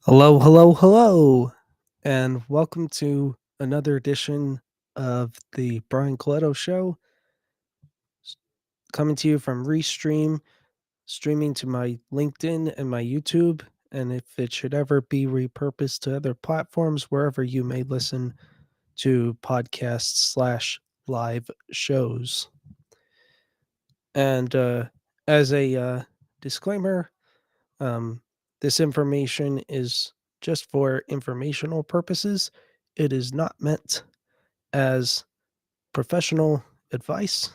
Hello, hello, hello, and welcome to another edition of the Brian Colletto Show, coming to you from Restream, streaming to my LinkedIn and my YouTube. And if it should ever be repurposed to other platforms, wherever you may listen to podcasts slash live shows. And as a disclaimer, um, this information is just for informational purposes. It is not meant as professional advice,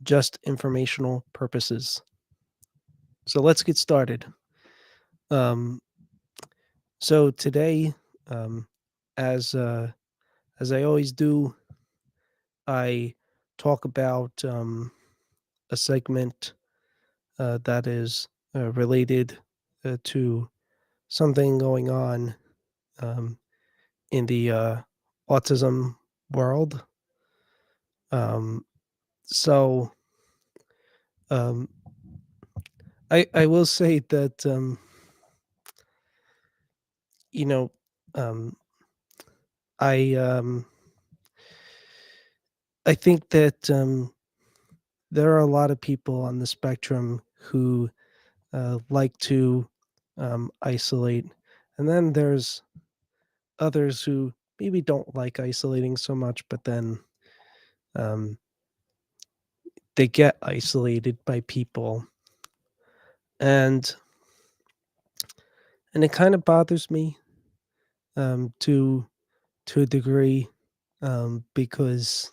just informational purposes. So let's get started. Um, so today, um, as uh, as I always do, I talk about a segment that is related to something going on um, in the autism world. Um, so um, I will say that you know um, I I think that there are a lot of people on the spectrum who like to isolate, and then there's others who maybe don't like isolating so much, but then um, they get isolated by people, and it kind of bothers me to a degree because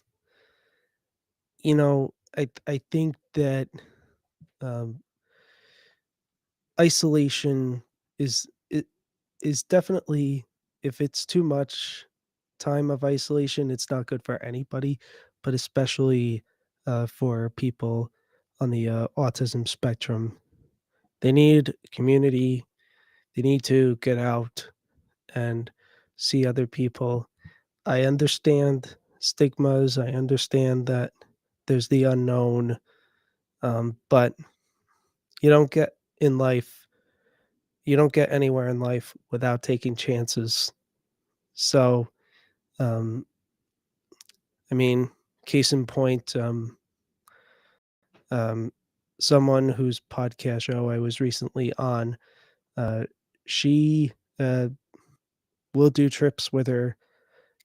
I think that um, isolation is it is definitely, if it's too much time of isolation, it's not good for anybody, but especially for people on the autism spectrum. They need community. They need to get out and see other people. I understand stigmas. I understand that there's the unknown, but you don't get in life, you don't get anywhere in life without taking chances. So, um, I mean, case in point, um, someone whose podcast show I was recently on, uh, she will do trips with her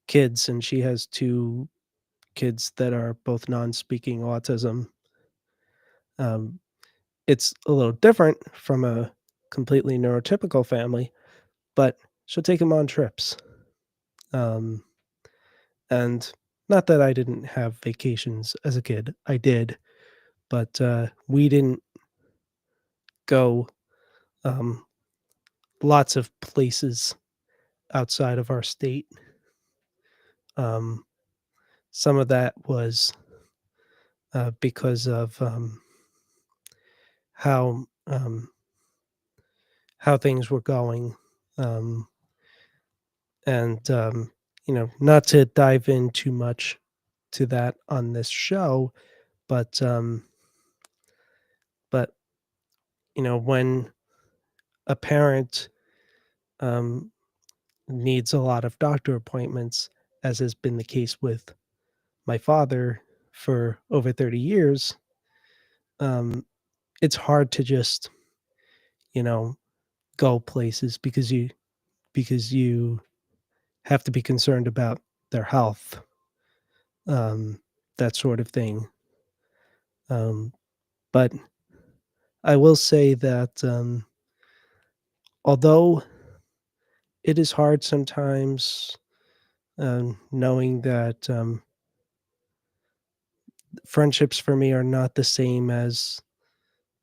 kids, and she has two kids that are both non-speaking autism. Um, it's a little different from a completely neurotypical family, but she'll take them on trips. Um, and not that I didn't have vacations as a kid, I did, but we didn't go um, lots of places outside of our state. Um, some of that was because of how how things were going, um, and not to dive in too much to that on this show, but but when a parent um, needs a lot of doctor appointments, as has been the case with my father for over 30 years, um, it's hard to just, you know, go places because you have to be concerned about their health, um, that sort of thing. Um, but I will say that although it is hard sometimes, knowing that friendships for me are not the same as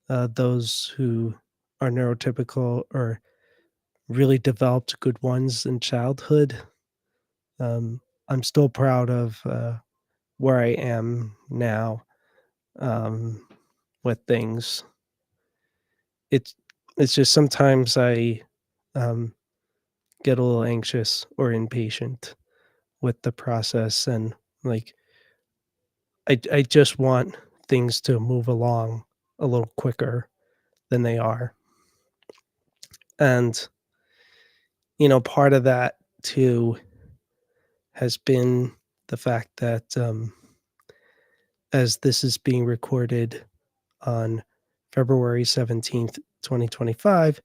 those who are neurotypical or really developed good ones in childhood. I'm still proud of where I am now um, with things. It's it's just sometimes I um, get a little anxious or impatient with the process, and like I just want things to move along a little quicker than they are. And part of that too has been the fact that, as this is being recorded on February 17th, 2025,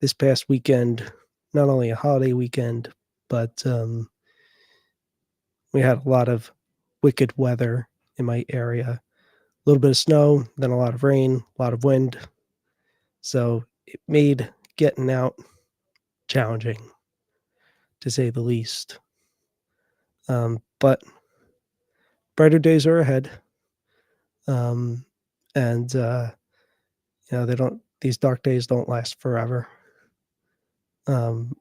this past weekend, not only a holiday weekend, but we had a lot of wicked weather in my area. A little bit of snow, then a lot of rain, a lot of wind. So it made getting out challenging, to say the least. But brighter days are ahead. Um, and, they don't, these dark days don't last forever. Um,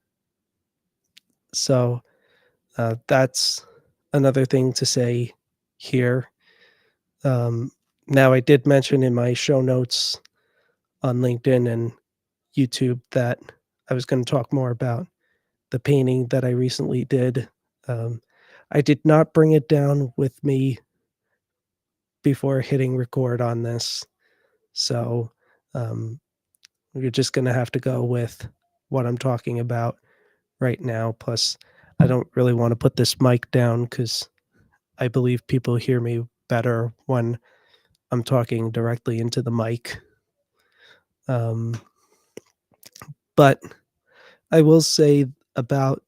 so that's another thing to say here. Um, Now, I did mention in my show notes on LinkedIn and YouTube that I was going to talk more about the painting that I recently did. Um, I did not bring it down with me before hitting record on this. So um, you're just going to have to go with what I'm talking about right now. Plus, I don't really want to put this mic down because I believe people hear me better when I'm talking directly into the mic. Um, but I will say about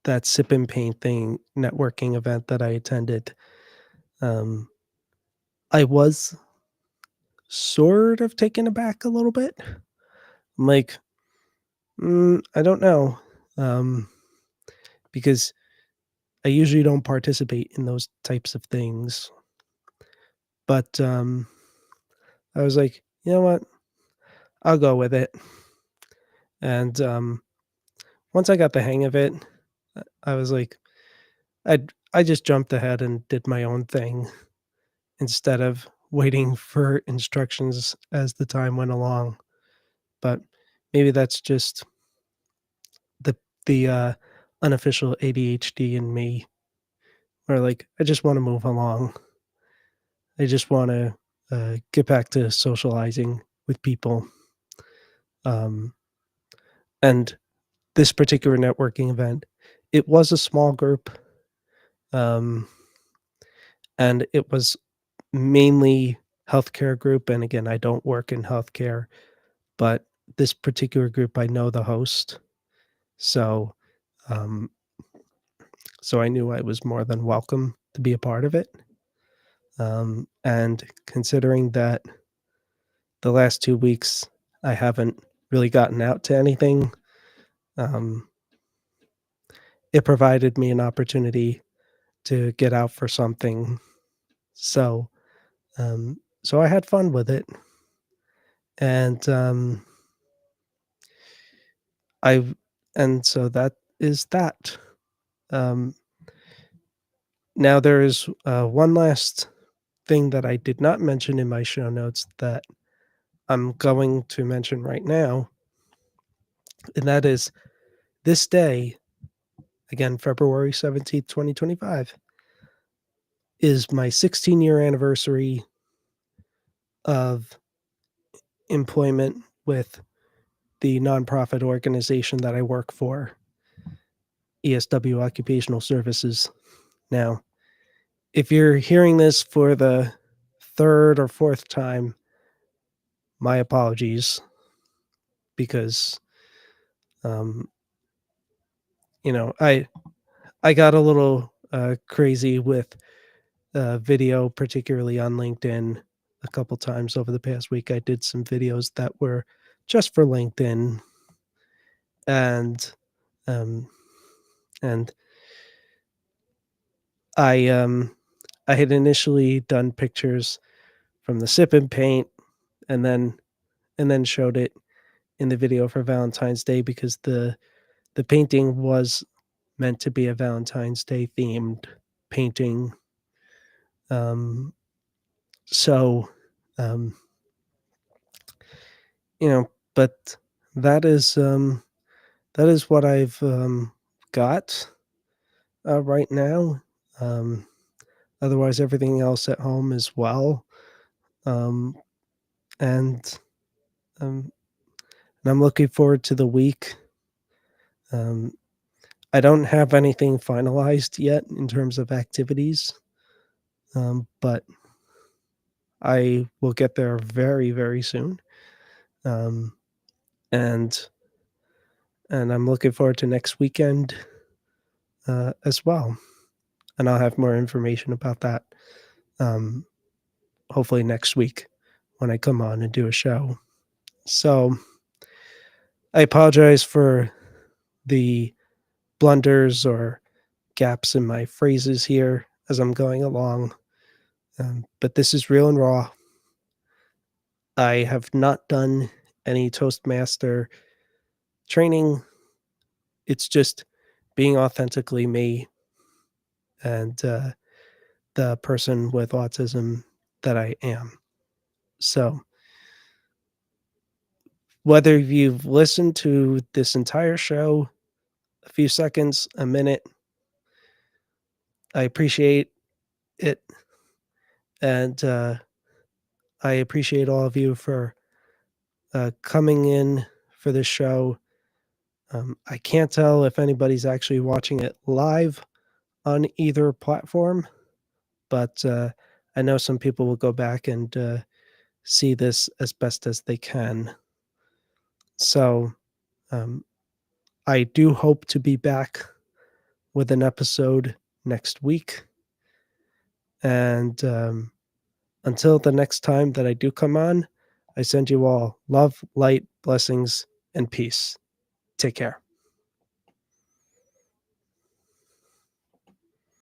that sip and paint thing networking event that I attended. Um, I was sort of taken aback a little bit. I'm like, I don't know, um, because I usually don't participate in those types of things. But I was like, you know what? I'll go with it. And once I got the hang of it, I was like, I just jumped ahead and did my own thing instead of waiting for instructions as the time went along. But maybe that's just the the unofficial ADHD in me, where like I just want to move along. I just want to get back to socializing with people. Um, and this particular networking event, it was a small group, um, and it was mainly healthcare group. And again, I don't work in healthcare, but this particular group, I know the host, so um, so I knew I was more than welcome to be a part of it. And considering that the last 2 weeks I haven't really gotten out to anything, um, it provided me an opportunity to get out for something. So, so I had fun with it, and I, and so that is that. Um, Now there is one last thing that I did not mention in my show notes that I'm going to mention right now, and that is this day, again, February 17th, 2025, is my 16-year anniversary of employment with the nonprofit organization that I work for, ESW Occupational Services. Now, if you're hearing this for the third or fourth time, my apologies, because um, I got a little crazy with video, particularly on LinkedIn. A couple times over the past week, I did some videos that were just for LinkedIn, and um, and I I had initially done pictures from the sip and paint, and then showed it in the video for Valentine's Day because the painting was meant to be a Valentine's Day themed painting. Um, so, um, but that is that is what I've got right now. Um, Otherwise, everything else at home is well, um, and um, and I'm looking forward to the week. Um, I don't have anything finalized yet in terms of activities, but I will get there very, very soon. Um, and I'm looking forward to next weekend as well. And I'll have more information about that um, hopefully next week when I come on and do a show. So I apologize for the blunders or gaps in my phrases here as I'm going along, but this is real and raw. I have not done any Toastmaster training. It's just being authentically me and the person with autism that I am. So, whether you've listened to this entire show, a few seconds, a minute, I appreciate it. And I appreciate all of you for coming in for this show. I can't tell if anybody's actually watching it live on either platform, but I know some people will go back and see this as best as they can. So um, I do hope to be back with an episode next week. And until the next time that I do come on, I send you all love, light, blessings, and peace. Take care.